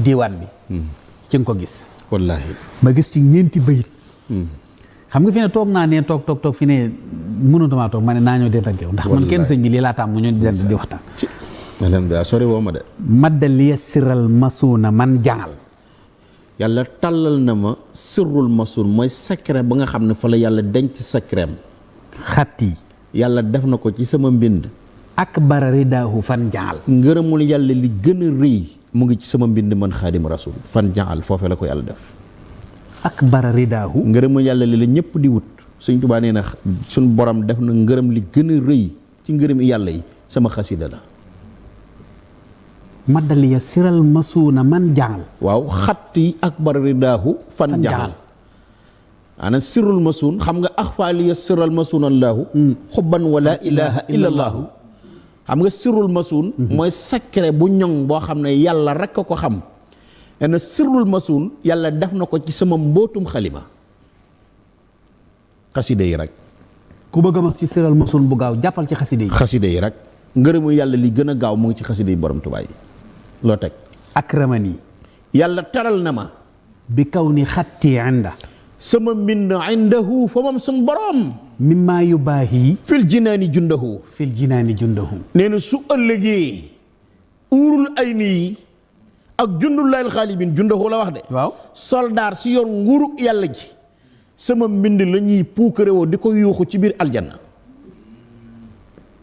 diiwaan bi ci nga ko gis wallaahi ma gis ci ñeenti bayit xam nga fi ne toog naa ne toog fi ne mënutuma toog ma ne naa ñëw dee ak yow ndax man kenn sëñ bi lii laa taam mu ñëw di waxtaan alhamdulilah sori woo ma de madda liya siral masuuna man jangal yàlla tàllal na ma sirrul masuun mooy secret ba nga xam ne fa la yàlla denc secret xat yi yàlla def na ko ci sama mbind akbara ridaahu fan jangal ngërëmul yàlla li gën a rëy mu ngi ci sama mbind man xaadim rasul fan jangal foofee la ko yàlla def akbara ridaahu ngërëmul yàlla li la ñëpp di wut Sëñ Tuubaa nee na suñ borom def na ngërëm li gën a rëy ci ngërëm yàlla yi sama xasida la maddaliya siral masuuna man jangal waaw xatti akbar ridaahu fan jangal ana sirrul masuun xam nga axfaaliya siral masuun allaahu xubban wala ilaha illa allaahu xam nga sirrul masuun mooy secret bu ñoŋ boo xam ne yàlla rek a ko xam na sirrul masuun yàlla def na ko ci sama mbootum xalima xaside yi rek ku bëgg a mas ci siral masuun bu gaaw jàppal ci xaside yi rek ngërëmu yàlla li gën a gaaw mu ngi ci xaside yi borom Tuubaa yi loo teg akramani yàlla teral na ma bi kaw ni xatti inda sama mbind indahu fa moom suñ borom mimma yubaahi fil jinaani jundahu nee na su ëllëgee uurul ay nii ak jundullaahil xaalibin jundahu la wax de waaw soldaar si yor nguuru yàlla ji sama mbind la ñuy puukarewoo di ko yuuxu ci biir aljanna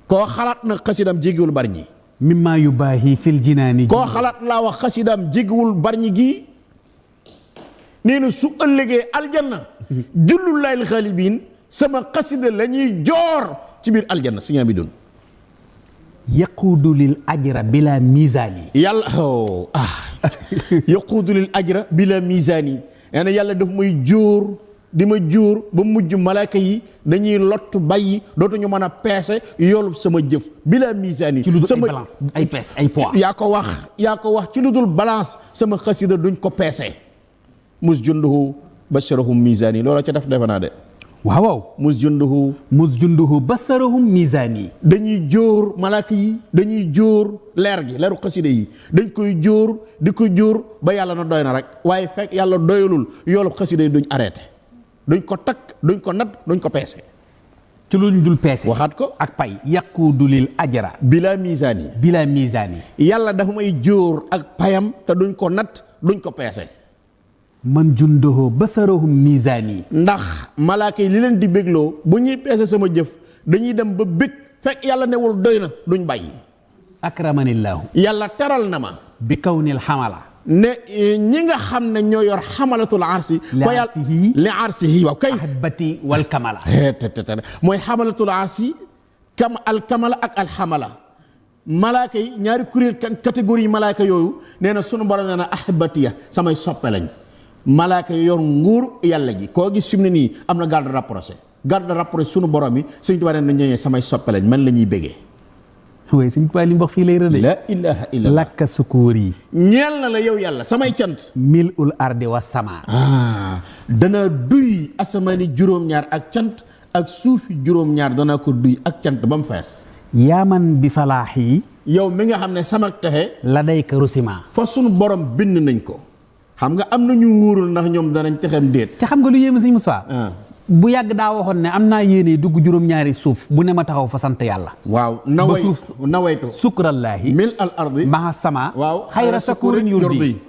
koo xalaat na xasidam jéggiwul bari ñi mimma yubaahi fil jinaani koo xalaat laa wax xasidaam jéggiwul barñi gii nee na su ëllëgee aljanna jullullaahil xaalibiin sama xasida la ñuy joor ci biir aljanna si ñaa bi doon yaquudu lil ajra bila misaani yàlla yaquudu lil ajra bila misaani nee na yàlla daf may jóor di ma jóor ba mujj malaaka yi dañuy lott bàyyi dootuñu mën a peese yoolu sama jëf bila misaani ci lu dul sama ay balance ay peese ay poids yaa ko wax ci lu dul balance sama xasida duñ ko peese mus junduhu basharahum misaani loolu ca def defe naa de waaw mus junduhu basarahum misaani dañuy jóor malaaka yi dañuy jóor leer gi leeru xasida yi dañ koy jóor di ko jóor ba yàlla na doy na rek waaye fekk yàlla doyalul yoolu xasida yi duñ arrêté duñ ko takk duñ ko nat duñ ko peese ci lu ñu dul peese waxaat ko ak pay yaquudu lil ajra bila misaani yàlla dafa may jóor ak payam te duñ ko nat duñ ko peese man junduhu basarahum misaani ndax malaaka yi li leen di bégloo bu ñuy peese sama jëf dañuy dem ba bég fekk yàlla newul doy na duñ bàyyi akramanillaahu yàlla teral na ma bi kawnil xamala ne ñi nga xam ne ñoo yor xamalatul arsi ko yàlla li arsihi waaw kay ahbati wal kamala mooy xamalatul arsi al kamala ak al xamala malaaka yi ñaari kuréel catégorie malaaka yooyu nee na sunu borom nee na ahbatiya samay soppe lañ malaaka yi yor nguur yàlla gi koo gis fi mu ne nii am na garde rapproché sunu borom yi Sëñ Tuubaa nee na ñëwee samay soppe lañ man la ñuy bégee waaye Sëñ Tuubaa li mu wax fii lay rëdd la ilaha illallah lakka sukuur yi ñeel na la yow yàlla samay cant mil ul ardi wa sama dana duy asamaani juróom-ñaar ak cant ak suufi juróom-ñaar danaa ko duy ak cant ba mu fees yaaman bi falaax yi yow mi nga xam ne sama texe la day ka rusima fa sunu borom bind nañ ko xam nga am na ñu wóorul ndax ñoom danañ texem déet ca xam nga lu yéeme Sëñ Moussa bu yàgg daa waxoon ne am naa yéene dugg juróom-ñaari suuf bu ne ma taxaw fa sant yàlla waaw nawaytu sukrallaahi mil al ardi maha sama waaw xayra sakurin yurdi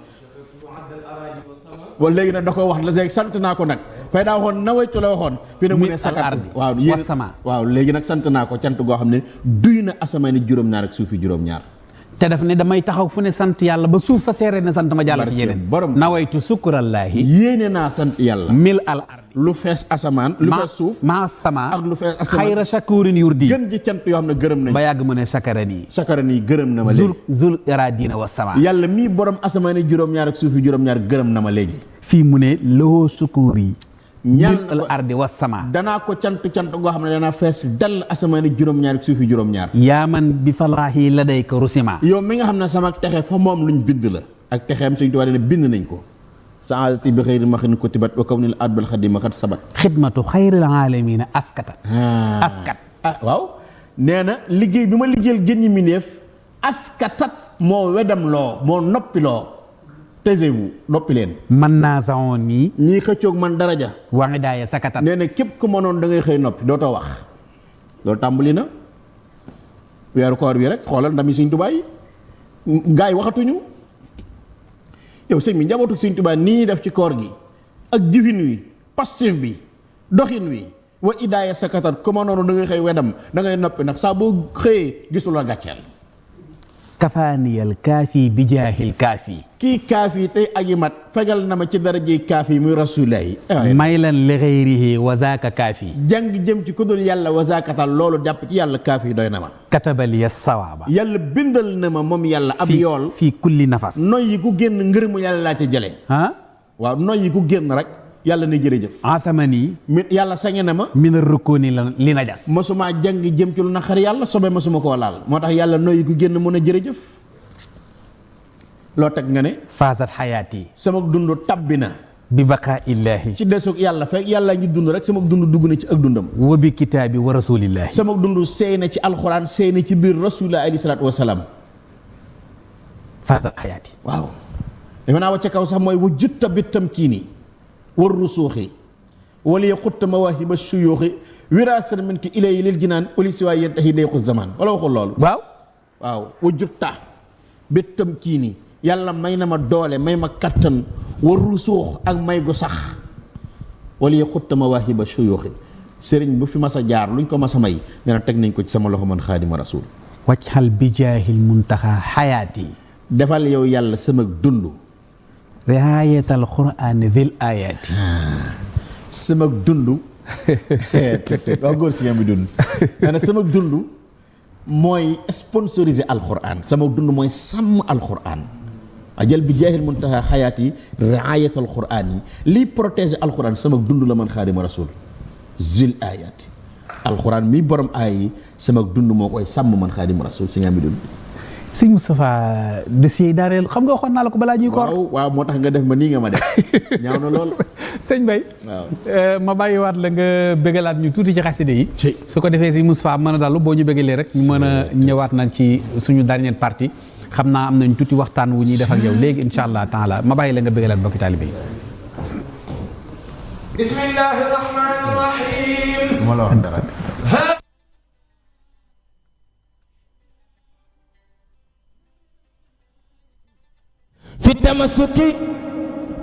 waaw léegi nag da ko wax la léegi sant naa ko nag fay daa waxoon nawaytu la waxoon fi ne mu ne sakat waaw yéen sama waaw léegi nag sant naa ko cant goo xam ne duy na asamaani juróom-ñaar ak suufi juróom-ñaar te daf ne damay taxaw fu ne sant yàlla ba suuf sa seere ne sant ma jàll ci yeneen nawaytu sukrallaahi yéene naa sant yàlla mil al ardi lu fees asamaan lu fees suuf maa sama ak lu fees asamaan xayra shakurin yurdi gën ji cant yoo xam ne gërëm nañ ba yàgg mu ne sakarani gërëm na ma léegi zul iradina wa sama yàlla mii borom asamaani juróom-ñaar ak suufi juróom-ñaar gërëm na ma léegi fii mu ne loo sukuur yi ñaan al ardi wa sama danaa ko cant goo xam ne danaa fees dal asamaani juróom-ñaar ak suufi juróom-ñaar yaaman bi falaahi la day ko rusima yow mi nga xam ne sama texe fa moom luñ bind la ak texeem Sëñ Tuubaa ne bind nañ ko saadati bi xëyri maxin kutibat wa kaw nil adbal xadima xat sabat xidmatu xayril aalamiina askat waaw nee na liggéey bi ma liggéeyal gën ñi mineef askatat moo wedam loo moo noppi loo taisez-vous noppi leen. man naa sawoon nii. ñii xëccoog man daraja. waa ngi daayee sakatan. nee na képp ku mënoon da ngay xëy noppi dootoo wax loolu tàmbali na weeru koor bi rek xoolal ndami Sëñ Tuubaa yi gaa yi waxatuñu yow sëñ bi njabootu Sëñ Tuubaa nii def ci koor gi ak jëfin wi pastif bi doxin wi wa idaaya sakatan ku mënoon da ngay xëy wedam da ngay noppi nag saa boo xëyee gisul la gàcceel. kafaaniyal kaafi bi jaahil kaafi. kii kaafi tey aji mat fegal na ma ci darajey kaafi muy rasulullahi. maylan li xayrihi wa zaaka kaafi. jàng jëm ci ku dul yàlla wa zaakatal loolu jàpp ci yàlla kaafi doy na ma. katabaliya sawaaba. yàlla bindal na ma moom yàlla ab yool. fii kulli nafas. noyyi ku génn ngërëmu yàlla laa ca jëlee. waaw noyyi ku génn rek yàlla ne jërëjëf. asamani. mi yàlla sañe na ma. mina rukkooni li najas. mosuma jàng jëm ci lu naqari yàlla sobe mosuma koo laal moo tax yàlla noyyi ku génn mun a jërëjëf. loo teg nga ne. faasat xayaati. sama dund tabbi na. bi baqaa illaahi. ci desug yàlla fekk yàlla ngi dund rek sama dund dugg na ci ak dundam. wa bi kitaabi wa rasulillahi. sama dund seey na ci alxuraan seey na ci biir rasulillah alayhi salaatu wa salaam. faasat xayaati. waaw. defe naa wacce kaw sax mooy wu jutta bi tamkiini war rusuuxi wala yaxutta mawaahiba suyuuxi wiraasan min ki ilayhi lil jinaan wali si waay yantahi dayqu zaman wala waxul loolu. waaw wu jutta bi tamkiini yàlla may na ma doole may ma kattan war rusuux ak may gu sax wala yaxutta mawaahiba suyuuxi sëriñ bu fi mas a jaar luñ ko mas a may nee na teg nañ ko ci sama loxo man xaadima rasul. waccal bi jaahil muntaxa xayaati. defal yow yàlla sama dund. riaayatal quraan dil ayaati. sama dund. waaw góor si ngeen bi dund. nee na sama dund mooy sponsorisé alquran sama dund mooy sàmm alquran. ajal bi jaahil muntaha xayaati riaayatal quraan yi liy protéger alquran sama dund la man xaadima rasul. zil ayaati. alquran mi borom aay yi sama dund moo koy sàmm man xaadima rasul si ngeen bi dund. sëñ Moustapha dossier yi daaneel xam nga waxoon naa la ko balaa ñuy koor. waaw moo tax nga def ma nii nga ma def ñaaw na lool. sëñ Bay. waaw ma bàyyiwaat la nga bëggalaat ñu tuuti ci xaside yi. su ko defee si Moustapha mën a dallu boo ñu bëggalee rek ñu mën a ñëwaat nag ci suñu dernière partie xam naa am nañ tuuti waxtaan wu ñuy def ak yow léegi incha allah taala ma bàyyi la nga bëggalaat bokki taalibe yi. bismillahi rahmani rahim. moo la wax dara. في التمسك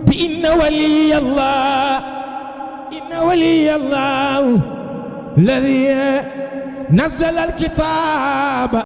بإن ولي الله إن ولي الله الذي نزل الكتاب